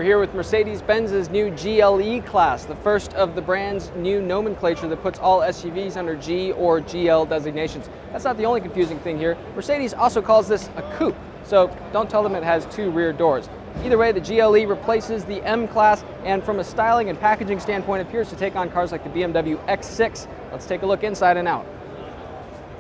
We're here with Mercedes-Benz's new GLE class, the first of the brand's new nomenclature that puts all SUVs under G or GL designations. That's not the only confusing thing here. Mercedes also calls this a coupe, so don't tell them it has two rear doors. Either way, the GLE replaces the M class and from a styling and packaging standpoint appears to take on cars like the BMW X6. Let's take a look inside and out.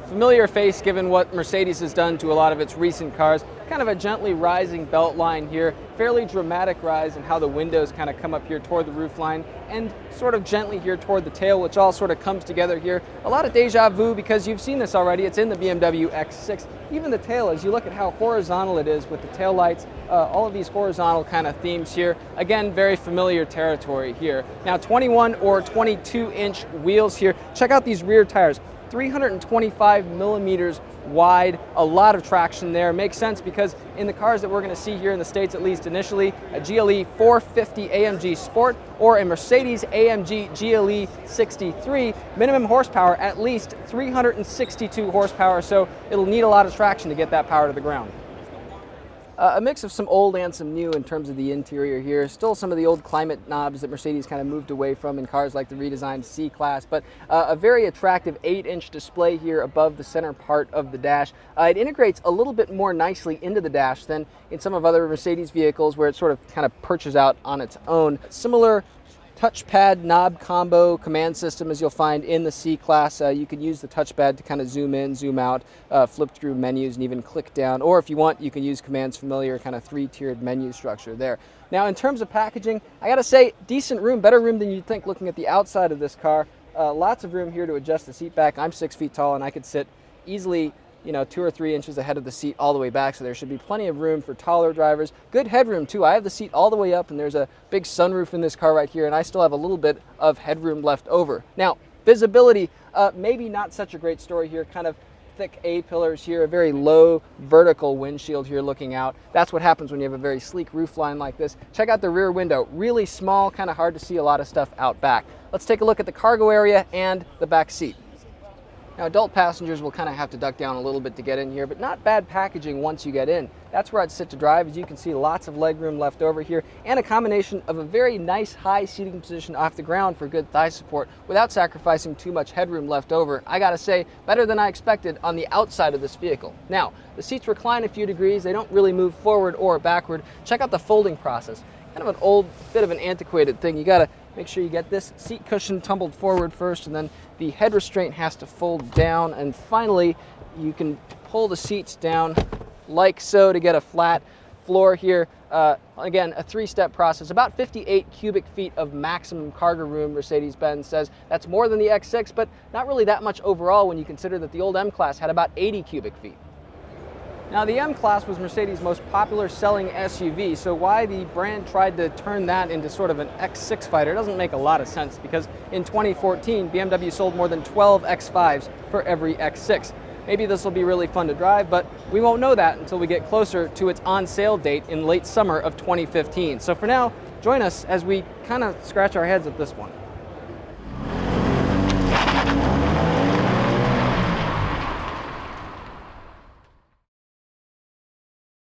Familiar face given what Mercedes has done to a lot of its recent cars. Kind of a gently rising belt line here, fairly dramatic rise in how the windows kind of come up here toward the roof line and sort of gently here toward the tail, which all sort of comes together here. A lot of deja vu because you've seen this already. It's in the BMW X6. Even the tail, as you look at how horizontal it is with the tail lights, all of these horizontal kind of themes here. Again, very familiar territory here. Now 21 or 22 inch wheels here. Check out these rear tires. 325 millimeters wide, a lot of traction there. Makes sense because in the cars that we're going to see here in the States, at least initially, a GLE 450 AMG Sport or a Mercedes AMG GLE 63, minimum horsepower at least 362 horsepower, so it'll need a lot of traction to get that power to the ground. A mix of some old and some new in terms of the interior here. Still some of the old climate knobs that Mercedes kind of moved away from in cars like the redesigned C-Class, but a very attractive 8-inch display here above the center part of the dash. It integrates a little bit more nicely into the dash than in some of other Mercedes vehicles where it sort of kind of perches out on its own. Similar touchpad knob combo command system as you'll find in the C-Class. You can use the touchpad to kind of zoom in, zoom out, flip through menus and even click down. Or if you want, you can use Command's familiar kind of 3-tiered menu structure there. Now in terms of packaging, I gotta say, decent room, better room than you'd think looking at the outside of this car. Lots of room here to adjust the seat back. I'm 6 feet tall and I could sit easily 2 or 3 inches ahead of the seat all the way back, so there should be plenty of room for taller drivers. Good headroom too. I have the seat all the way up and there's a big sunroof in this car right here and I still have a little bit of headroom left over. Now, visibility, maybe not such a great story here, kind of thick A-pillars here, a very low vertical windshield here looking out. That's what happens when you have a very sleek roof line like this. Check out the rear window, really small, kind of hard to see a lot of stuff out back. Let's take a look at the cargo area and the back seat. Now, adult passengers will kind of have to duck down a little bit to get in here, but not bad packaging once you get in. That's where I'd sit to drive. As you can see, lots of legroom left over here and a combination of a very nice high seating position off the ground for good thigh support without sacrificing too much headroom left over. I gotta say, better than I expected on the outside of this vehicle. Now, the seats recline a few degrees. They don't really move forward or backward. Check out the folding process. Kind of an old, bit of an antiquated thing. You gotta make sure you get this seat cushion tumbled forward first, and then the head restraint has to fold down, and finally you can pull the seats down like so to get a flat floor here. Again, a 3-step process. About 58 cubic feet of maximum cargo room, Mercedes-Benz says. That's more than the X6, but not really that much overall when you consider that the old M-Class had about 80 cubic feet. Now, the M-Class was Mercedes' most popular selling SUV, so why the brand tried to turn that into sort of an X6 fighter doesn't make a lot of sense, because in 2014, BMW sold more than 12 X5s for every X6. Maybe this will be really fun to drive, but we won't know that until we get closer to its on-sale date in late summer of 2015. So for now, join us as we kind of scratch our heads at this one.